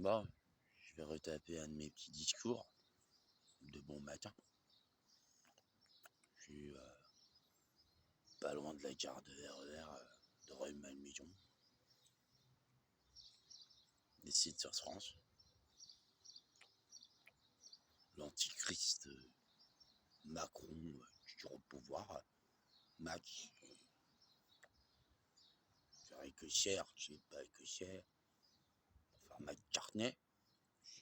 Bon, je vais retaper un de mes petits discours de bon matin. Je suis pas loin de la gare de RER de Rueil-Malmaison, des sites sur France. L'antichrist Macron toujours au pouvoir. Mac, ferait que cher, je sais pas que cher. Enfin, McCartney,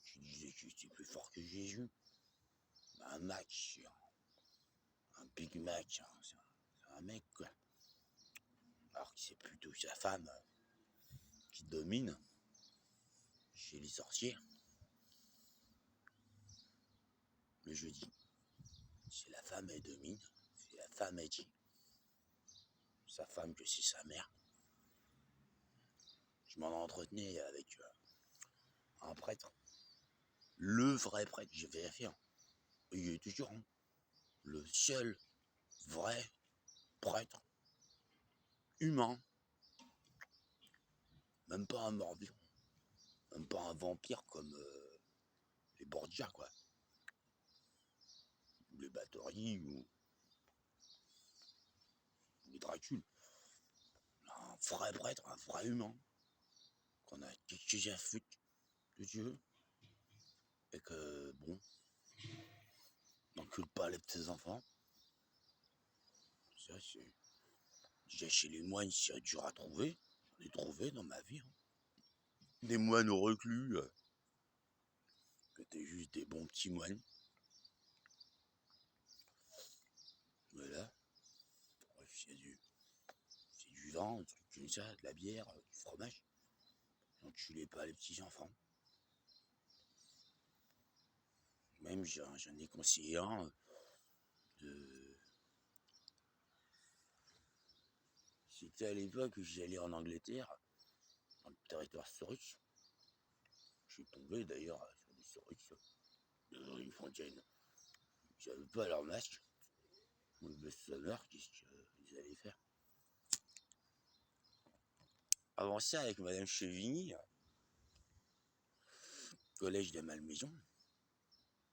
qui disait que j'étais plus fort que Jésus. Un Mac, un Big Mac, c'est un mec quoi. Alors que c'est plutôt sa femme qui domine chez les sorciers. Le jeudi, si la femme elle domine, si la femme elle dit sa femme que c'est sa mère. Je m'en entretenais avec un prêtre, le vrai prêtre, j'ai vérifié. Il est toujours le seul vrai prêtre humain, même pas un mort-vivant, même pas un vampire comme les Borgia quoi, ou les Bathory ou les Dracul. Un vrai prêtre, un vrai humain, qu'on a quelque chose à foutre de Dieu, et que bon, n'encule pas les petits enfants. Ça c'est déjà chez les moines, c'est dur à trouver. J'en ai trouvé dans ma vie. Des moines reclus, qui étaient juste des bons petits moines. Mais là, bref, c'est du vin, un truc comme ça, de la bière, du fromage. N'enculez pas les petits enfants. Même j'en ai conseillé un de... C'était à l'époque où j'allais en Angleterre, dans le territoire Sorich. Je suis tombé d'ailleurs sur des Sorich, dans une fontaine. Ils n'avaient pas leur masque. Le sonneur, qu'est-ce qu'ils allaient faire? Avant ça, avec Madame Chevigny, collège de Malmaison,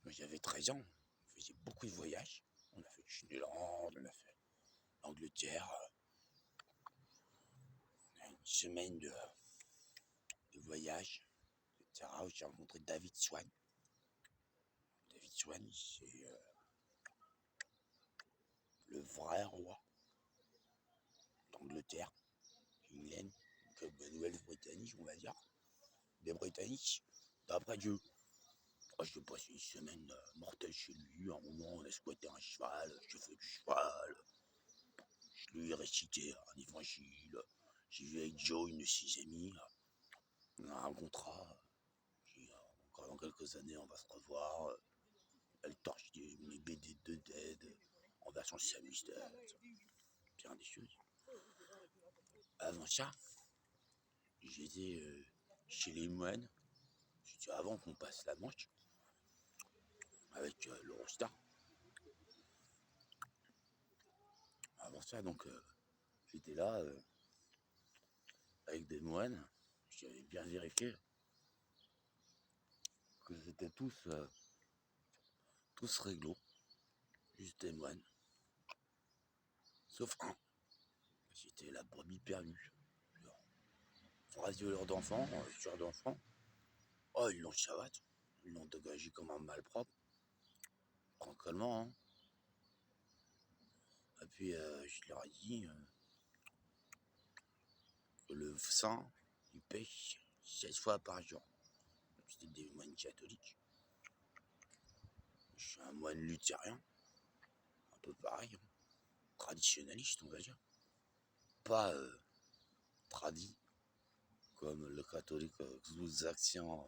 j'avais 13 ans, on faisait beaucoup de voyages. On a fait le Schnelland, on a fait l'Angleterre, une semaine de voyage, etc. Où j'ai rencontré David Swan. David Swan, c'est le vrai roi d'Angleterre, England, comme Nouvelle-Britannique, on va dire, des Britanniques, d'après Dieu. Je passé une semaine mortelle chez lui. À un moment, on a squatté un cheval, je fais du cheval. Je lui ai récité un évangile. J'ai vu avec Joe, une de ses amies. On a un contrat. Encore dans quelques années, on va se revoir. Elle torche mes BD de Dead en version Samus. Bien des choses. Avant ça, j'étais chez les moines. C'était avant qu'on passe la Manche avec l'Eurostar. Avant ça, donc, j'étais là avec des moines. J'avais bien vérifié que c'était tous réglo, juste des moines. Sauf un, c'était la brebis perdue. Phrase violeur d'enfants, tueur d'enfants. Oh, ils l'ont chavate, ils l'ont dégagé comme un malpropre. Tranquillement, hein. Et puis, je leur ai dit que le saint, il pêche 16 fois par jour. C'était des moines catholiques. Je suis un moine luthérien, un peu pareil, hein. Traditionnaliste, on va dire. Pas tradit, comme le catholique xouzaxien,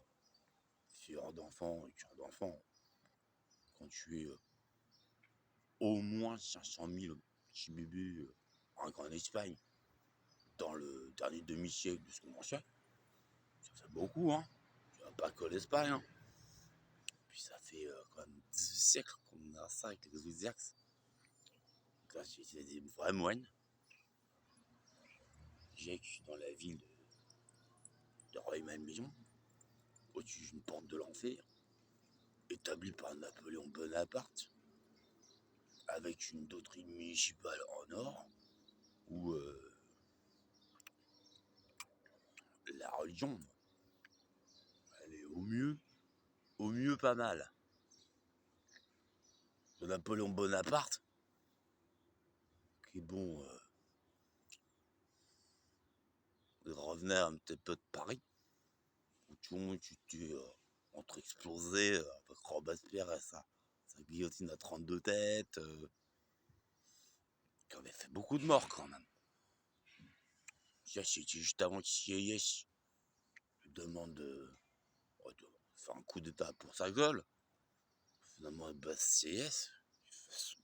tueur d'enfants et tueur d'enfants. Quand tu es au moins 500 000 petits bébés en Espagne, dans le dernier demi-siècle de ce qu'on en sait, ça fait beaucoup, hein. Tu vas pas que l'Espagne, hein. Puis ça fait quand même 18 siècles qu'on a ça avec les Zodiacs. Donc là, c'est des vrais moines. J'ai dans la ville de Rueil-Malmaison, au protège une porte de l'enfer, établie par Napoléon Bonaparte, avec une doctrine municipale en or, où la religion, elle est au mieux pas mal. De Napoléon Bonaparte, qui bon, revenait un petit peu de Paris, où tout le monde était entre explosé avec Robespierre et sa guillotine à 32 têtes, qui avait fait beaucoup de morts quand même. C'était juste avant qu'il y ait il demande de faire un coup d'état pour sa gueule. Finalement, il bat CS,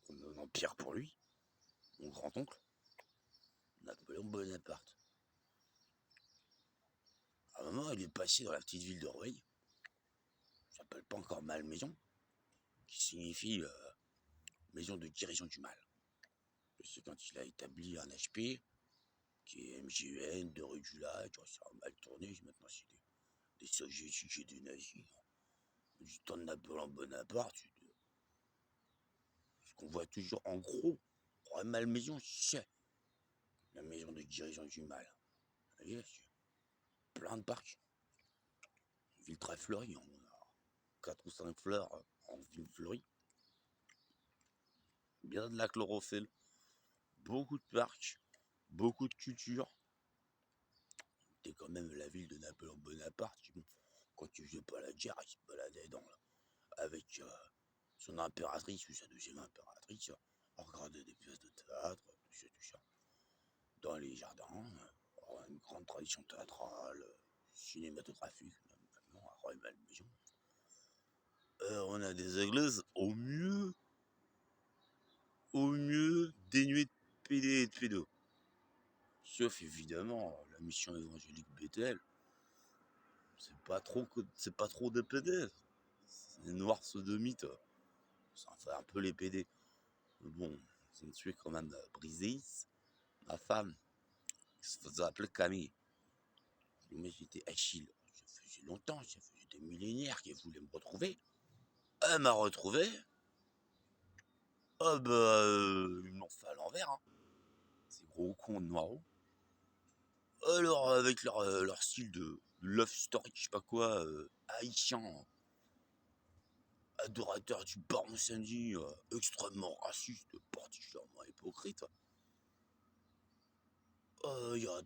un empire pour lui, mon grand-oncle, Napoléon Bonaparte. À un moment, il est passé dans la petite ville de Rueil, ça s'appelle pas encore Malmaison, qui signifie maison de guérison du mal. C'est quand il a établi un HP, qui est MGN, de rue du Lac, ça a mal tourné, maintenant c'est des soviétiques et des nazis. Du temps de Napoléon Bonaparte, ce qu'on voit toujours en gros, Malmaison, c'est la maison de guérison du mal. Vous voyez, plein de parcs. Une ville très fleurie, on a 4 ou 5 fleurs en ville fleurie. Bien de la chlorophylle, beaucoup de parcs, beaucoup de culture. C'était quand même la ville de Napoléon Bonaparte qui, bon, quand il faisait pas la guerre, il se baladait avec son impératrice ou sa deuxième impératrice, à regarder des pièces de théâtre, tout ça. Dans les jardins, une grande tradition théâtrale, cinématographique, maintenant à Rueil-Malmaison. On a des églises au mieux dénuées de PD et de pédos. Sauf évidemment la mission évangélique Bethel, c'est pas trop des PD. C'est des noirs sodomites, ça fait un peu les PD. Mais bon, ils ont tué quand même Briseis, ma femme, qui se faisait appeler Camille. Mais j'étais Achille. Ça faisait longtemps, ça faisait des millénaires qu'elle voulait me retrouver. Elle m'a retrouvé. Ah bah, ils m'ont fait à l'envers, hein. Ces gros cons de noireaux. Alors, avec leur style de love story, je sais pas quoi, haïtien, adorateur du baron samedi, extrêmement raciste, particulièrement hypocrite. Il y a un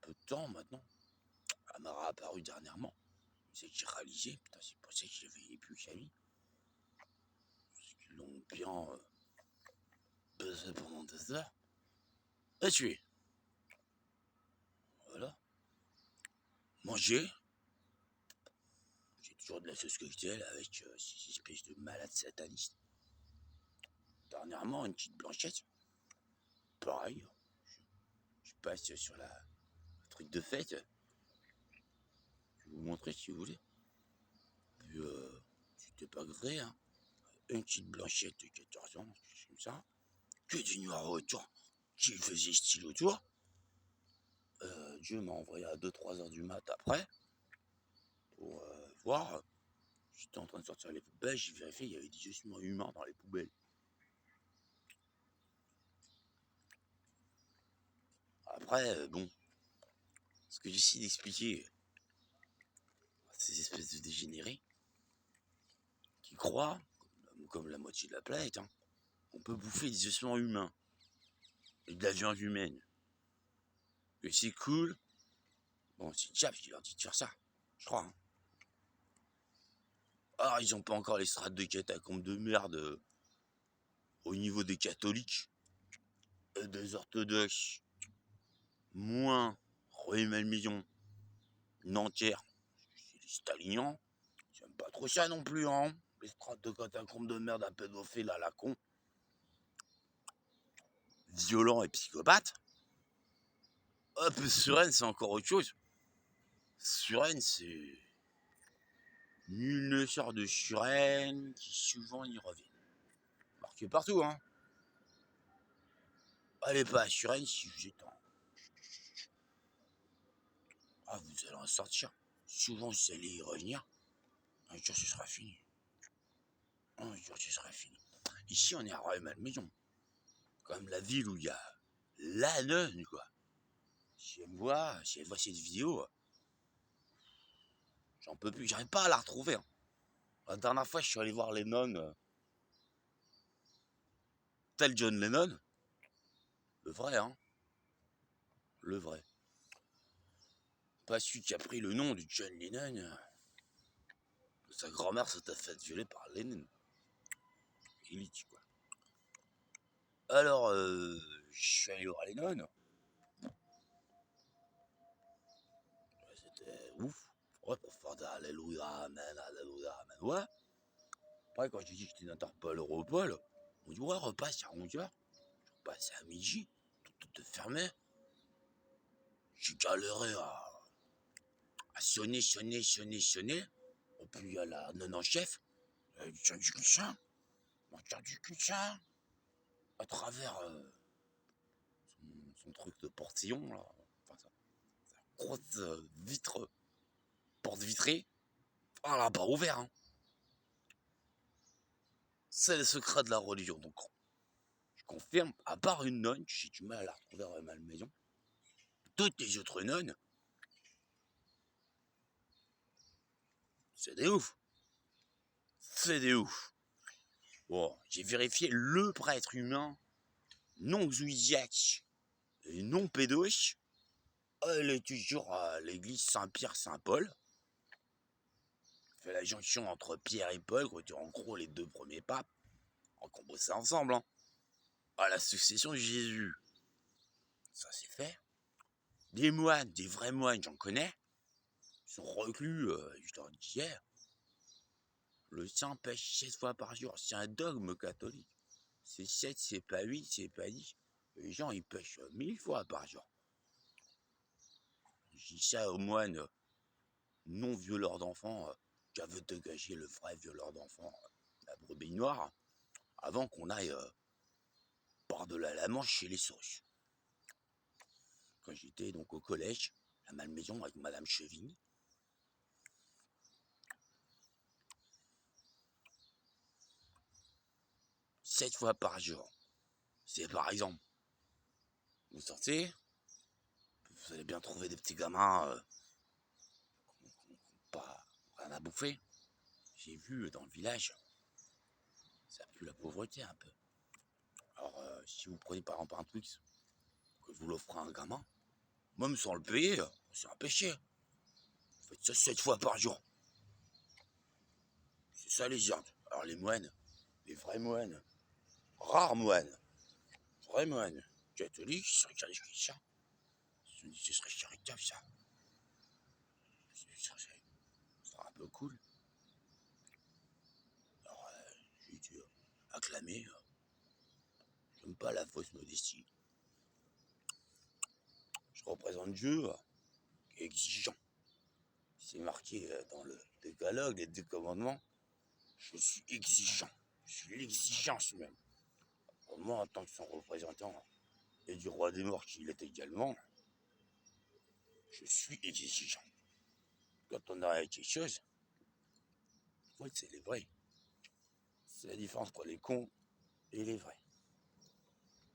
peu de temps maintenant, elle m'a réapparu dernièrement. C'est que j'ai réalisé, putain, c'est pour ça que je l'avais plus qu'à lui. Parce qu'ils l'ont bien baisé pendant des heures. Et tué. Voilà. Manger. J'ai toujours de la sauce cocktail avec ces espèces de malades satanistes. Dernièrement, une petite blanchette. Pareil. Je passe sur le truc de fête. Je vais vous montrer si vous voulez. Puis, c'était pas vrai, hein. Une petite blanchette de 14 ans, comme ça. Que du noir autour. Qui faisait style autour. Dieu m'a envoyé à 2-3 heures du mat après. Pour voir. J'étais en train de sortir les poubelles. J'ai vérifié, il y avait des ossements humains dans les poubelles. Après, bon. Ce que j'essaie d'expliquer à ces espèces de dégénérés qui croient, comme la moitié de la planète, hein, on peut bouffer des ossements humains et de la viande humaine. Et c'est cool. Bon, c'est Jab qui leur dit de faire ça, je crois. Hein. Alors, ils ont pas encore les strates de catacombes de merde au niveau des catholiques et des orthodoxes. Moins Rueil-Malmaison, Nanterre, c'est les staliniens. J'aime pas trop ça non plus, hein. Les strates de catacombes de merde à pédophiles à la con. Violents et psychopathes. Hop, Suresnes, c'est encore autre chose. Suresnes, c'est... Nul ne sort de Suresnes, qui souvent y revient. Marqué partout, hein. Allez pas à Suresnes si vous êtes en... Ah, vous allez en sortir. souvent c'est allé y revenir. Un jour ce sera fini. Un jour ce sera fini. Ici on est à Rueil-Malmaison. Comme la ville où il y a la nonne, quoi. Si elle voit cette vidéo, j'en peux plus, j'arrive pas à la retrouver. Hein. La dernière fois je suis allé voir les nonnes, tel John Lennon. Le vrai, hein. Le vrai. Pas celui qui a pris le nom du John Lennon. Sa grand-mère s'était faite violer par Lennon. Il dit quoi. Alors, je suis allé voir Lennon. C'était ouf. Ouais, pour faire des Alléluia, Amen, Alléluia, Amen. Ouais. Après, quand j'ai dit que j'étais d'Interpol Europol, on dit ouais, repasse à 11h. Je repasse à midi. Tout est fermé. J'ai galéré à sonner. Et puis il y a la nonne en chef. Elle dit tiens du cuissin. Moi, tiens du cuissin. À travers son truc de portillon, là. Enfin, ça grosse vitre, porte vitrée. Ah, elle a pas ouvert, hein. C'est le secret de la religion. Donc, je confirme, à part une nonne, j'ai du mal à la retrouver à Malmaison. Toutes les autres nonnes, c'est des ouf. C'est des ouf. Bon, j'ai vérifié le prêtre humain, non zouidiaque et non pédoche. Elle est toujours à l'église Saint-Pierre-Saint-Paul. Fait la jonction entre Pierre et Paul, qui étaient en gros les deux premiers papes, qu'on bossait ensemble, hein. À la succession de Jésus. Ça c'est fait. Des moines, des vrais moines, j'en connais. Ils sont reclus, je leur dis hier. Le saint pêche 7 fois par jour. C'est un dogme catholique. C'est 7, c'est pas 8, c'est pas 10. Les gens, ils pêchent 1000 fois par jour. Je dis ça aux moines non violeurs d'enfants qui avaient dégagé le vrai violeur d'enfants, la brebis noire, avant qu'on aille par-delà la Manche chez les sauces. Quand j'étais donc au collège, à Malmaison avec Madame Chevigny, 7 fois par jour. C'est par exemple, vous sortez, vous allez bien trouver des petits gamins qui n'ont pas rien à bouffer. J'ai vu dans le village, ça pue la pauvreté un peu. Alors, si vous prenez par exemple un truc, que vous l'offrez à un gamin, même sans le payer, c'est un péché. Vous faites ça 7 fois par jour. C'est ça les gens. Alors les moines, les vrais moines, rares moines, vrais moines, catholiques, ils seraient chrétiens. Ce serait charitable ça. Ça serait un peu cool. Alors, j'ai dû acclamer. J'aime pas la fausse modestie. Je représente Dieu, qui est exigeant. C'est marqué dans le décalogue, les 2 commandements. Je suis exigeant. Je suis l'exigence même. Pour moi, en tant que son représentant et du roi des morts qui l'est également, je suis exigeant. Quand on a quelque chose, il faut le célébrer. C'est la différence entre les cons et les vrais.